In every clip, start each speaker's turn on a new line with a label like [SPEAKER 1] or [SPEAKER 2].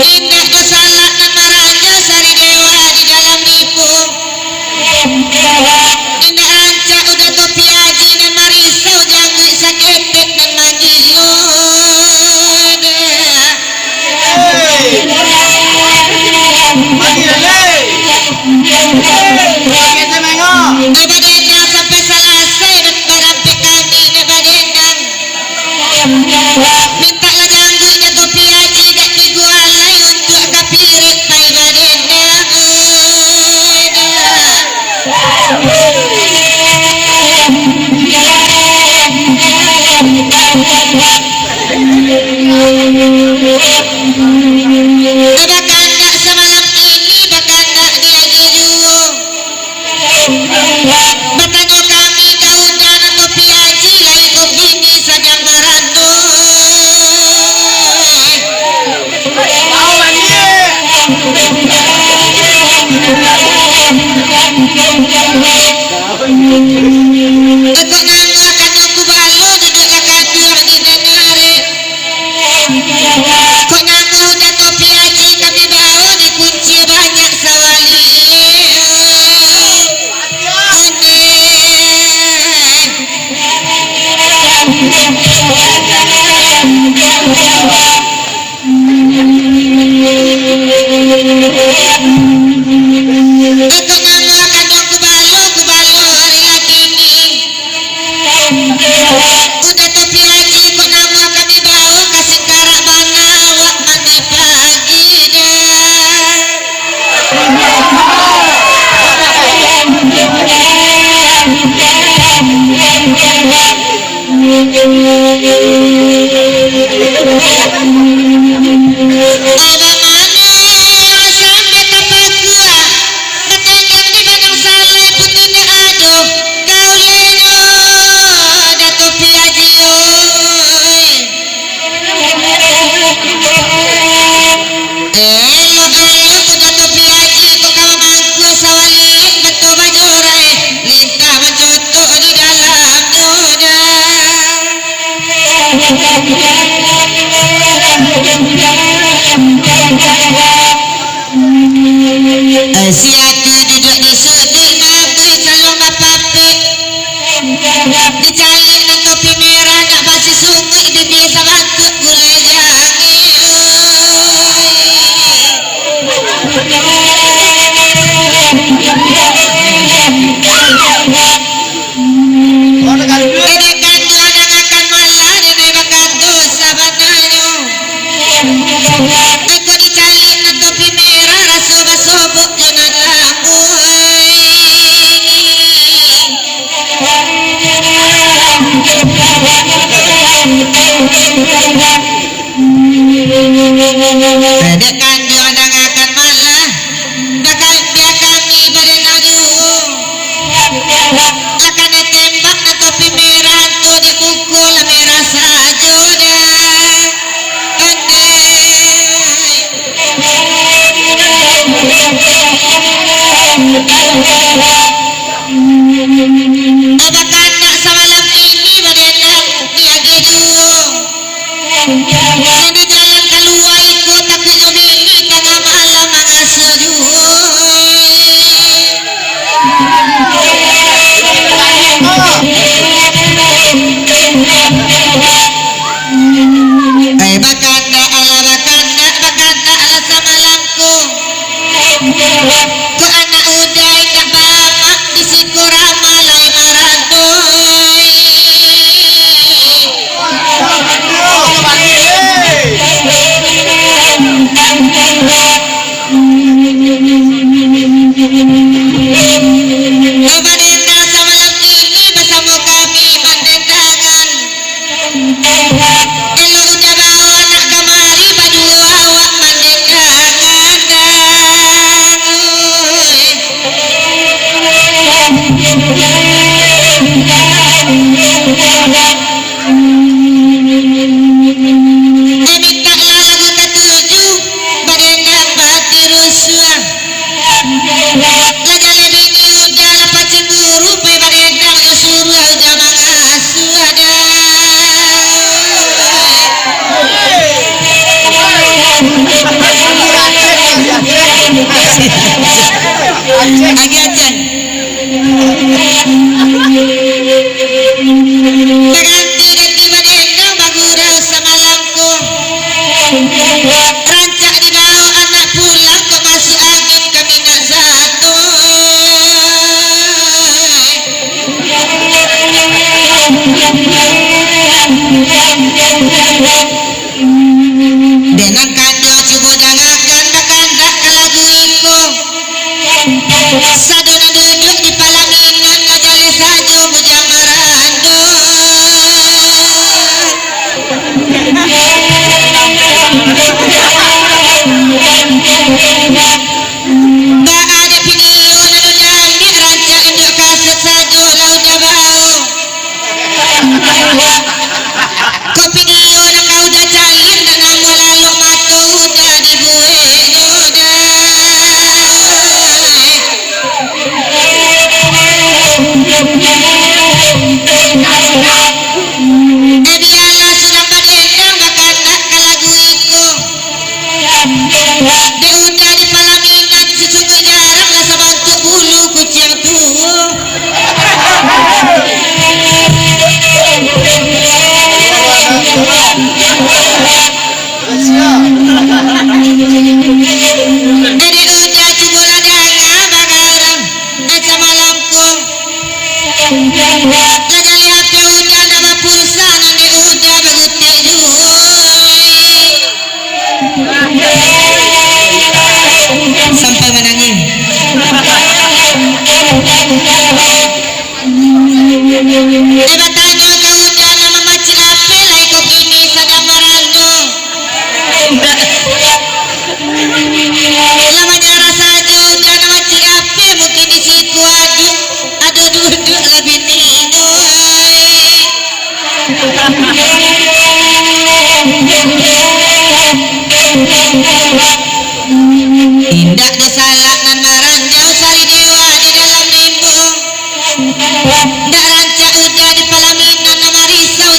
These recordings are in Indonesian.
[SPEAKER 1] Indah kesalahan marahnya sari dewa di dalam nikung. Indah anca udah topi haji dan marisau jangan saketek dan magiun. Nebadena sampai selesai berampe kami nebadenan. Mintalah janggunya topi haji dak digualai untuk kapirit pai badena. Bakanda semalam ini bakanda dia dulu. Batanya kami daun dan topi haji lai topi ini saja marando. Tekok nganu akan aku balo duduklah kandur di denare. Kok nganu udah topi haji kami bawa di kunci banyak sawali. Tekok nganu akan aku balo hari lagi ini. Udah topi haji kok nganu kami bawa kasih karak mana awak mandi pagi si aku duduk di sudut mabui calon bapape dicalik na topi merah nak basi sungai di biasa bangkut gulai jangi. Edekan tuadang akan malah dan bakal dosa bananyo. Teko dicalik na topi merah rasa basobok jangan Edekan tuadang akan malah bakal dia kami pada nadu. Sadona duduk di palaminan ngajali saja bujang marando. Ba ada video nanu jami raja induk kasut saja lauda bau. Ko video na kau dah calin dan namo lalu matu udah dibuat udah. Biarlah sudah padedang bakal tak kalagu iku. Dia udah di palaminan sesungguh jarang lah sabantu bulu kucing tuh. Jadi udah cibula danga bagarang aja malangkung. Lajali HP udah nama pulsa nanti udah beguti sampai menangis. Batanya kau udah nama maci HP lah kau kini sadang marando. Lamanya rasa aja udah nama maci HP mungkin di siku aduh duduk lebih nino. Indah desalah nan maranjau sari dewa di dalam limbung. Dak rancak udah di palaminan nama risau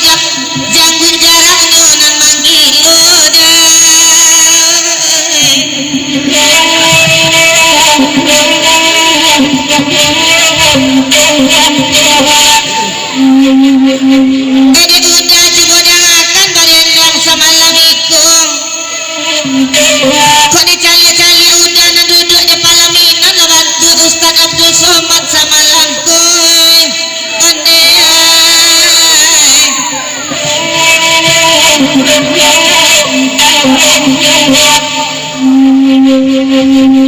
[SPEAKER 1] janggun jarak nan manggilo dah. Jadi udah cibodang akan barendang sama lamikung. Kok dicali-cali udah nan duduk di palaminan lah bantu Ustaz Abdul Somad sama langkung. Ondeh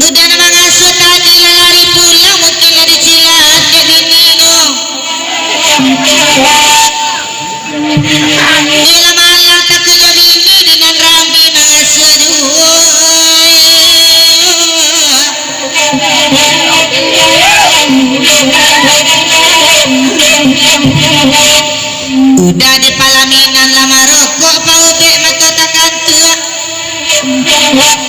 [SPEAKER 1] udah nama ngasuh tadi lari pulang mungkin dari Cilahat ke Binino. Ila malang takunya bini dengan Rambi mengasuh udah di palaminan lama rokok paube mata takkan tua.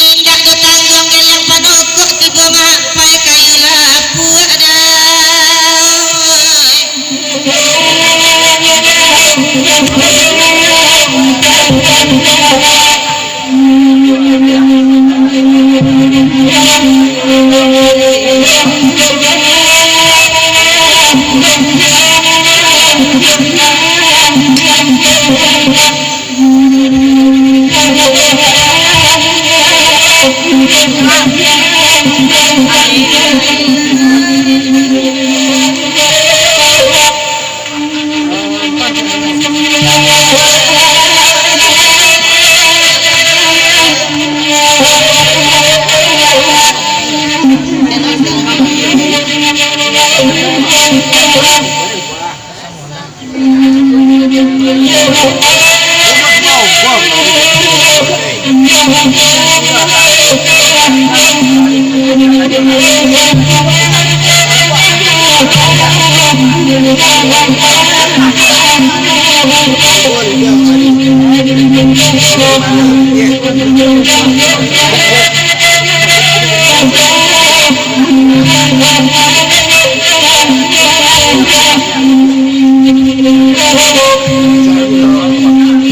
[SPEAKER 1] Indah do tanggung gelang panokok tiba mapai kayu lapu ada.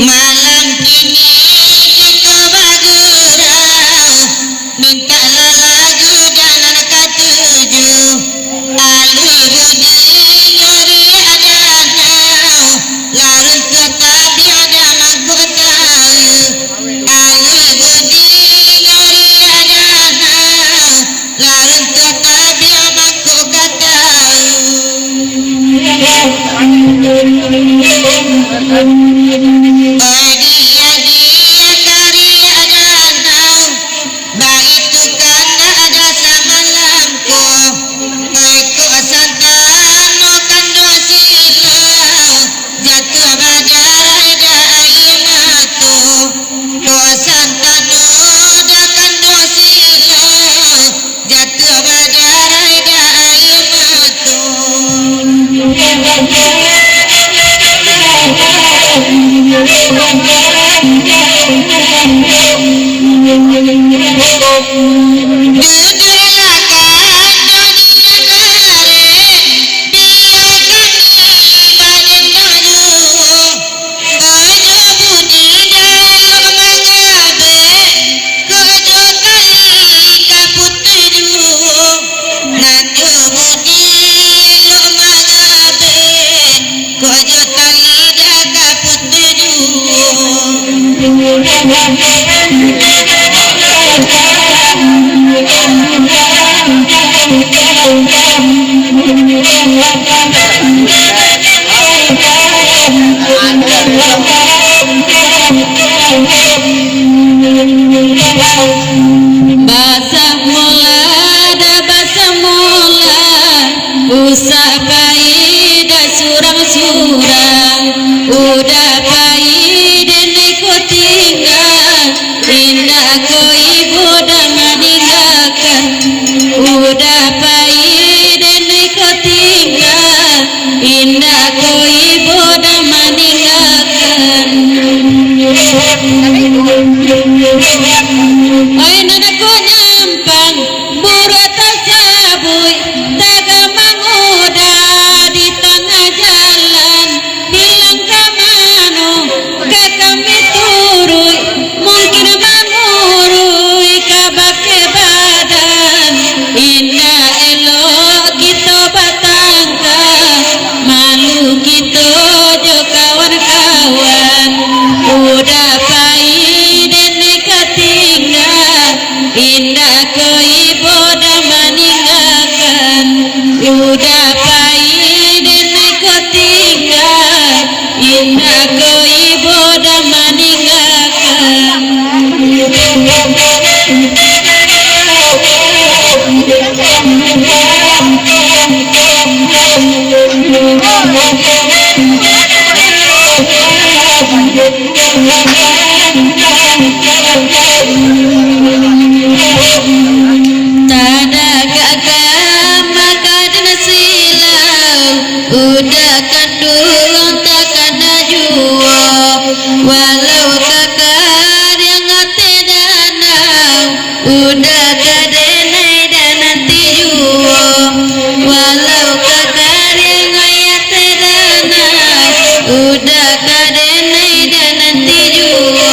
[SPEAKER 1] Malam kini kita bagurau, mintalah lagu dan katuju. Alu budi nyori adanau, larut tetapi ada mangkuk tahu. Alu budi nyori adanau, larut tetapi ada mangkuk tahu. Dia karya danau, baik tu kan ada sama lampu. Usah bayi dah surang-surang, udah bayi dan ikut tinggal. Indah ko ibu dah meninggalkan, udah bayi dan ikut tinggal. Indah ko ibu dah meninggalkan. Oi nanaku nyampang buru atas sabui tagamang udah di tengah jalan bilang ke mano ke kami turui mungkin mangurui kabab ke badan indah elok kita batangka malu kita jo kawan-kawan udah pahit dan ketinggal indah ko ibu dah meninggalkan udah pahit dan ketinggal indah ko ibu dah meninggalkan. Tada kakak makan silau udah kandung tak kena jua walau kakak yang ngate danau udah kadenai dan nanti jua walau kakak yang ngate danau udah kadenai dan nanti jua.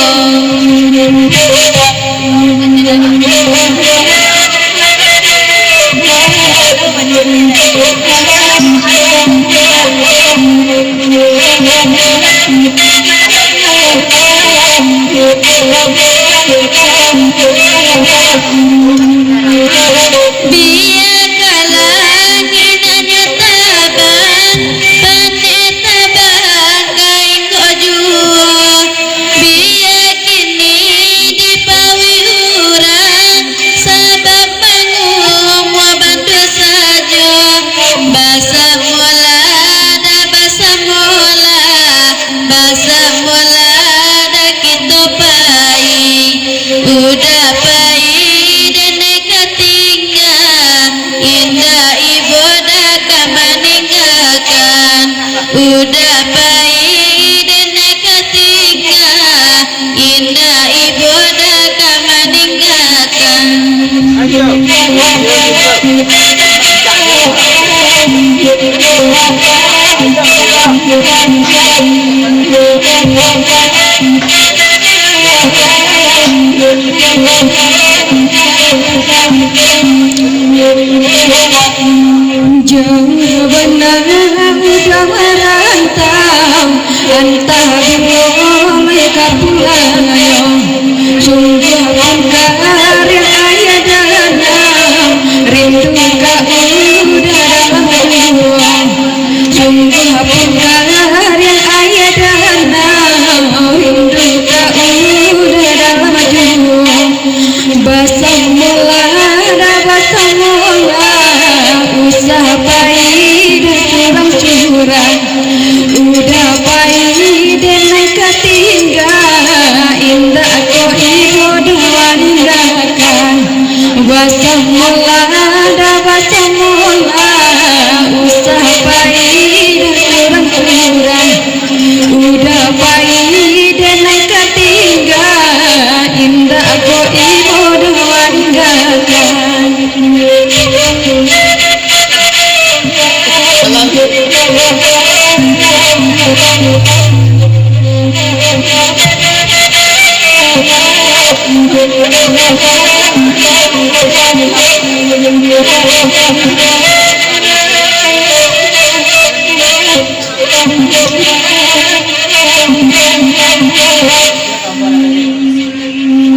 [SPEAKER 1] Biar kalangin hanya taban pandai taban kain kojua biar kini dipawihuran sebab bangun bantu saja basa mula dah basa mula dah kita pai udah pai dan ketinggal indah ibu dah meninggalkan udah pai dan ketinggal indah ibu dah meninggalkan. Jauh benar udah merantau antah bingung mereka pulang sungguh bongkar yang ayah danau rindu kau udah dalam ruang sungguh bongkar yang ayah danau rindu kau udah dalam ruang basah mula basah mula usah pahit curang-curang udah pahit dan ketinggal indah ko ibu dua meninggalkan basah mula